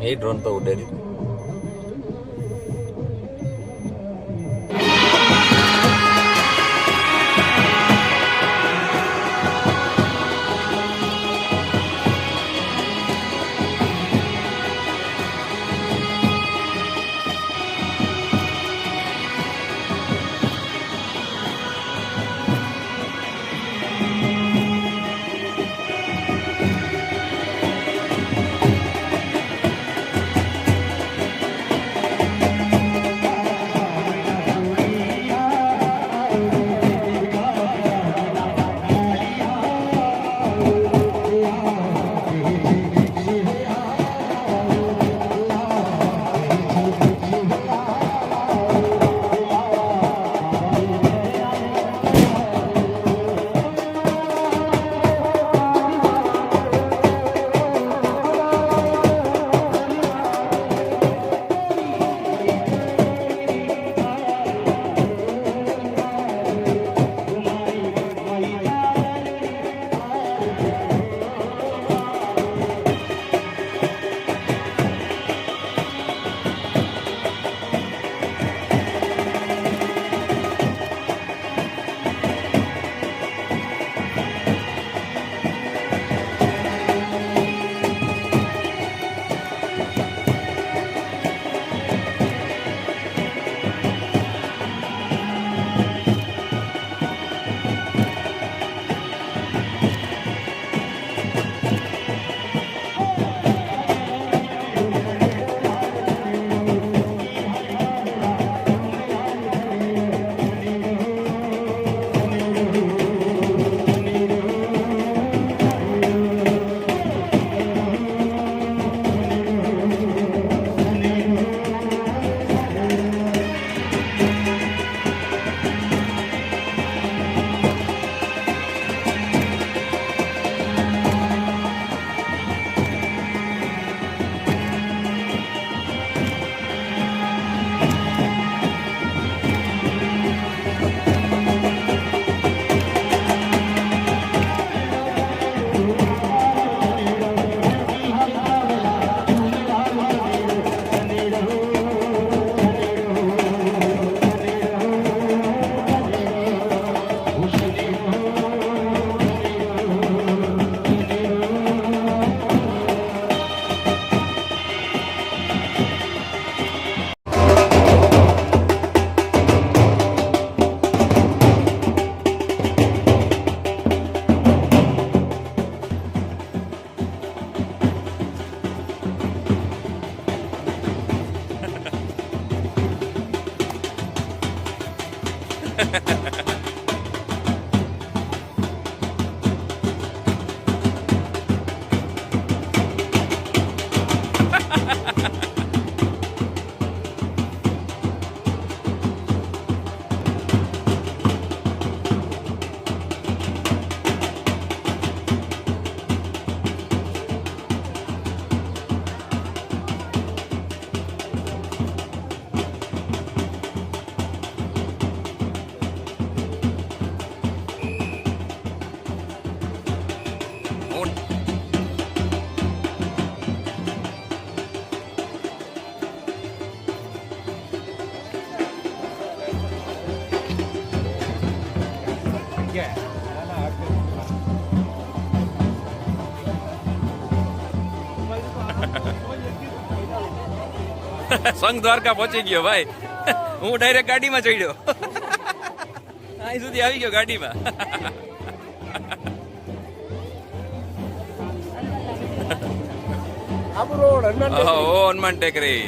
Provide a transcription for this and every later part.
એ drone તો ઉડે નહીં. સંઘ દ્વારકા પહોંચી ગયો ભાઈ. હું ડાયરેક્ટ ગાડીમાં ચડ્યો. અહીં સુધી આવી ગયો ગાડીમાં. હનુમાન ટેકરી.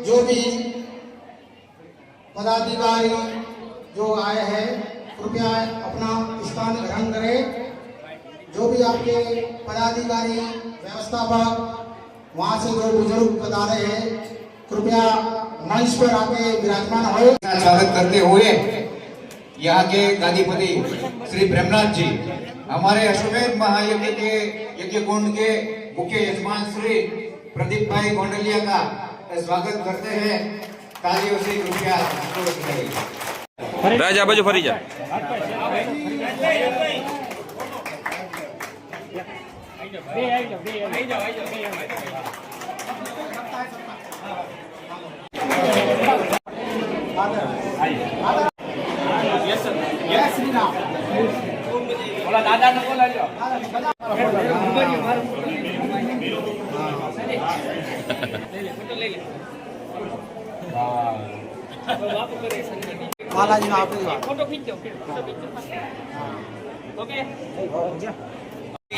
जो भी पदाधिकारी जो आए हैं कृपया अपना स्थान ग्रहण करें। जो भी आपके पदाधिकारी व्यवस्थापक वहाँ से जो बुजुर्ग पधारे हैं कृपया मंच पर आके विराजमान हो। स्वागत करते हुए यहाँ के गादीपति श्री ब्रह्मनाथ जी हमारे अश्वमेध महायज्ञ के यज्ञ कुंड के मुख्य यजमान श्री प्रदीप भाई गोंडलिया का स्वागत करते हैं। तालियों से कृपया રાજ આ બાજુ ફરી જા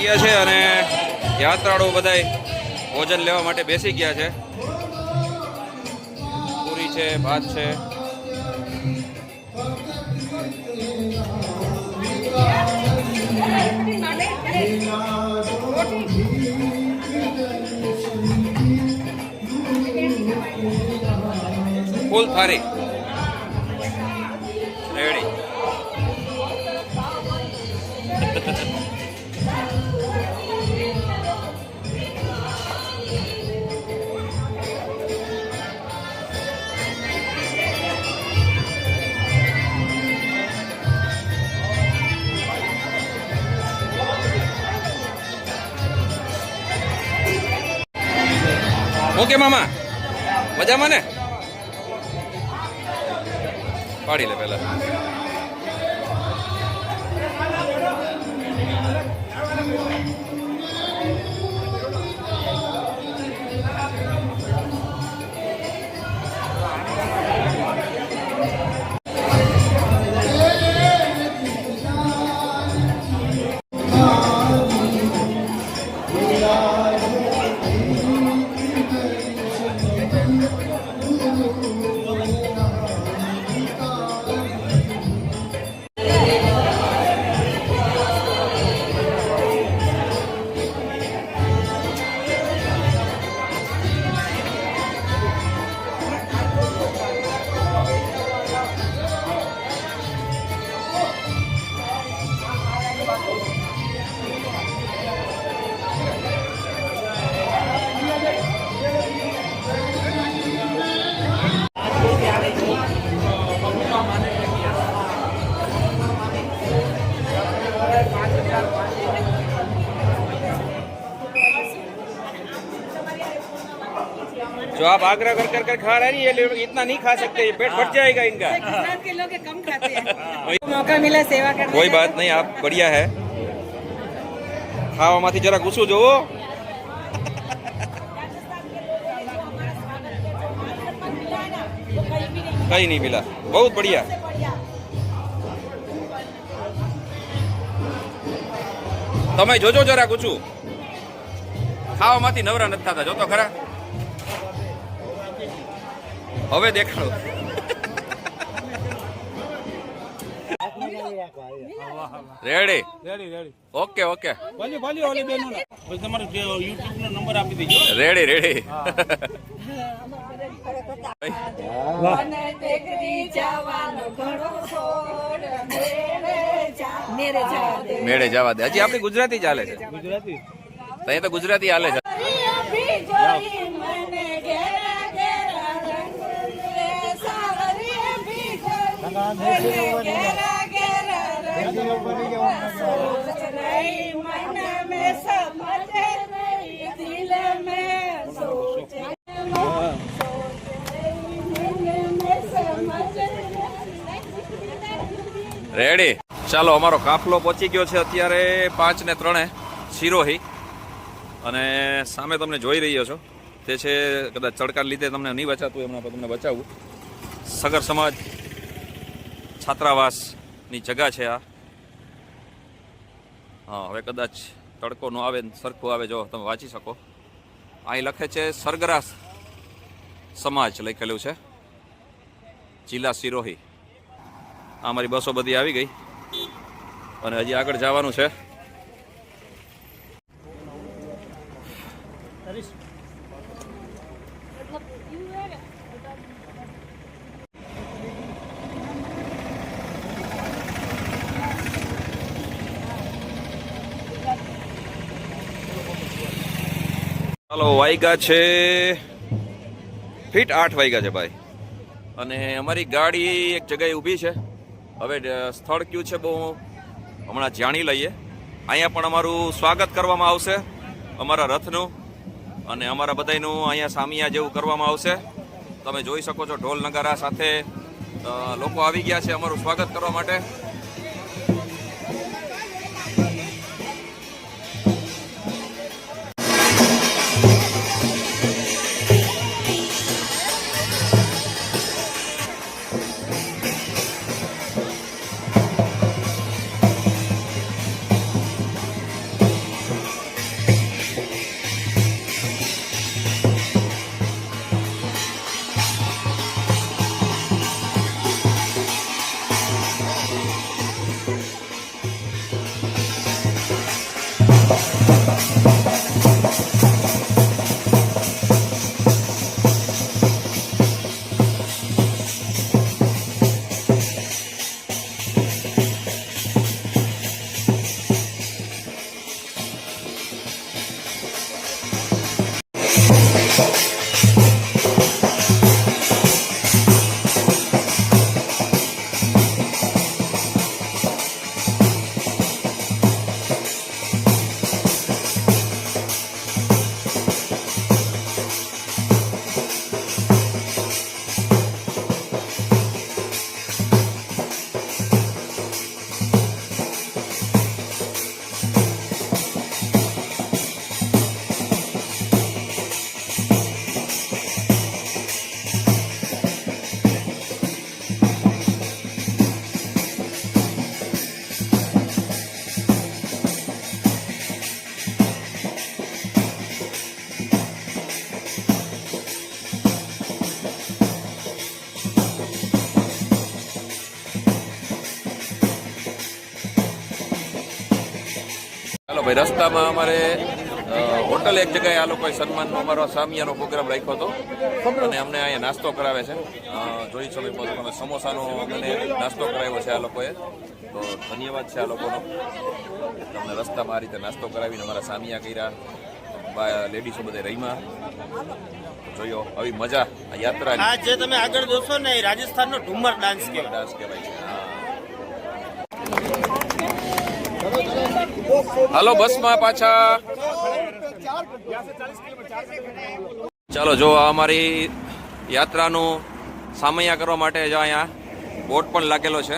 ગયા છે અને યાત્રાળુ બધાય ભોજન લેવા માટે બેસી ગયા છે. પૂરી છે, ભાત છે. ફૂલ થાળી રેડી. ઓકે મામા મજામાં ને? પાડી લે પહેલા. जो आप आग्रह कर कर कर खा रहे हैं ये लोग इतना नहीं खा सकते, ये पेट फट जाएगा इनका. गुजरात के लोग कम खाते हैं. मौका मिला सेवा करने कोई का. बात नहीं, आप बढ़िया है. ખાવામાંથી જરા ગુસ્સો જોવો. કઈ નહીં મિલા, બહુ बढ़िया. તમે જોજો જરા ગુસ્સું ખાવામાંથી નવરા નથી થતા, જોતો ખરા. હવે દેખાડો. Ready ready okay okay ready ready. મેળે જવા દે. હજી આપણી ગુજરાતી ચાલે છે. અહીંયા તો ગુજરાતી હાલે છે. રેડી. ચાલો, અમારો કાફલો પહોંચી ગયો છે અત્યારે 5:03 સિરોહી. અને સામે તમને જોઈ રહ્યો છો તે છે, કદાચ ચડકાને લીધે તમને નહીં બચાતું, એમના પર તમને બચાવવું. સગર સમાજ છાત્રાવાસની જગા છે આ. હા, હવે કદાચ તડકો ન આવે, સરખું આવે, જો તમે વાંચી શકો. અહીં લખે છે સરગરા સમાજ લખેલું છે, જિલ્લા સિરોહી. આ અમારી બસો બધી આવી ગઈ અને હજી આગળ જવાનું છે. ચાલો, વાગ્યા છે ફીટ 8 વાગ્યા છે ભાઈ, અને અમારી ગાડી એક જગ્યાએ ઊભી છે. હવે સ્થળ કયું છે બહુ હમણાં જાણી લઈએ. અહીંયા પણ અમારું સ્વાગત કરવામાં આવશે, અમારા રથનું અને અમારા બધાનું અહીંયા સામિયા જેવું કરવામાં આવશે. તમે જોઈ શકો છો ઢોલ નગારા સાથે લોકો આવી ગયા છે અમારું સ્વાગત કરવા માટે. ચાલો ભાઈ, રસ્તામાં અમારે હોટલ એક જગ્યાએ આ લોકોએ સન્માનનો અમારો સામિયાનો પ્રોગ્રામ રાખ્યો હતો અને અમને અહીંયા નાસ્તો કરાવે છે. જોઈ છો તમે સમોસાનો અમને નાસ્તો કરાવ્યો છે આ લોકોએ, તો ધન્યવાદ છે આ લોકોનો. તમને રસ્તામાં આ રીતે નાસ્તો કરાવીને અમારા સામિયા કર્યા, લેડીઝો બધે રહીમાં. જોયો આવી મજા આ યાત્રા. આ જે તમે આગળ જોશો ને એ રાજસ્થાનનો ઢુમર ડાન્સ કહેવાય છે. હાલો, બસમાં પાછા. ચાલો, જો અમારી યાત્રાનું સામૈયા કરવા માટે જો અહીંયા બોટ પણ લાગેલો છે,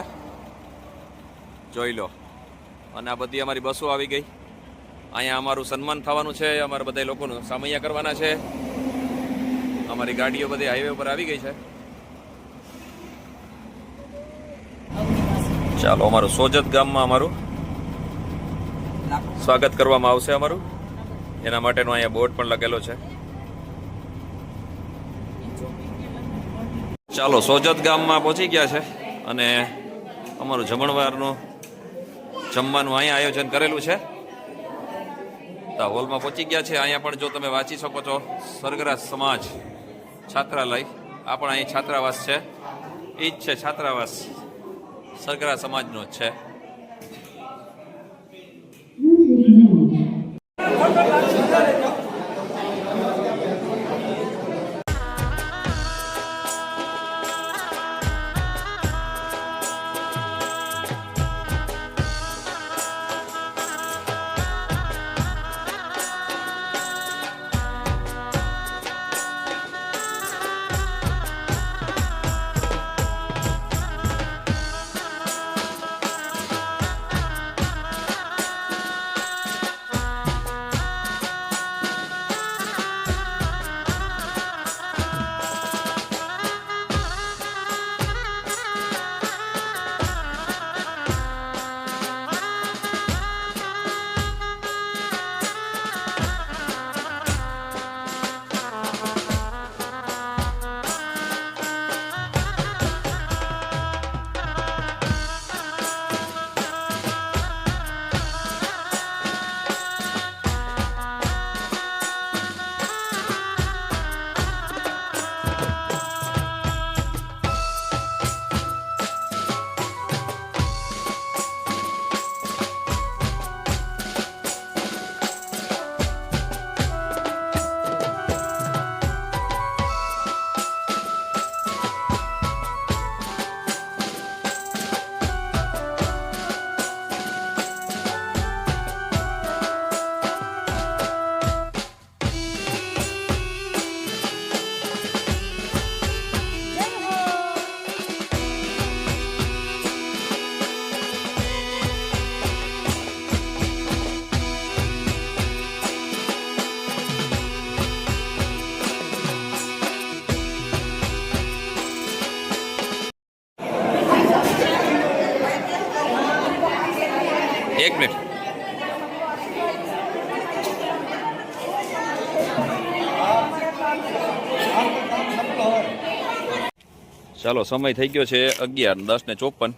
જોઈ લો. અને આ બધી અમારી બસો આવી ગઈ. અહીંયા અમારું સન્માન થવાનું છે, અમારા બધા લોકોનું સામૈયા કરવાના છે. અમારી ગાડીઓ બધી હાઈવે ઉપર આવી ગઈ છે. ચાલો, અમારું સોજત ગામમાં અમારું સ્વાગત કરવામાં આવશે અમારું, એના માટેનો અહીંયા બોર્ડ પણ લગેલો છે. ચાલો, સોજત ગામમાં પહોંચી ગયા છે અને અમારું જમણવારનું જમવાનું અહીંયા આયોજન કરેલું છે. હોલમાં પહોંચી ગયા છે. અહીંયા પણ જો તમે વાંચી શકો છો, સરગરા સમાજ છાત્રાલય. આ પણ અહીં છાત્રાવાસ છે, એ જ છે છાત્રાવાસ, સરગરા સમાજનો જ છે. ચાલો, સમય થઈ ગયો છે 11:10:54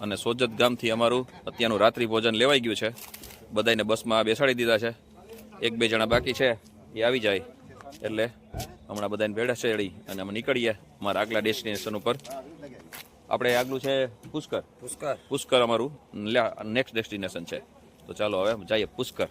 અને સોજત ગામથી અમારું અત્યારનું રાત્રિ ભોજન લેવાઈ ગયું છે. બધાને બસમાં બેસાડી દીધા છે. 1-2 જણા બાકી છે, એ આવી જાય એટલે હમણાં બધાને ભેળા ચડી અને અમે નીકળીએ અમારા આગલા ડેસ્ટિનેશન ઉપર. આપણે આગલું છે પુષ્કર અમારું નેક્સ્ટ ડેસ્ટિનેશન છે. તો ચાલો હવે જઈએ પુષ્કર.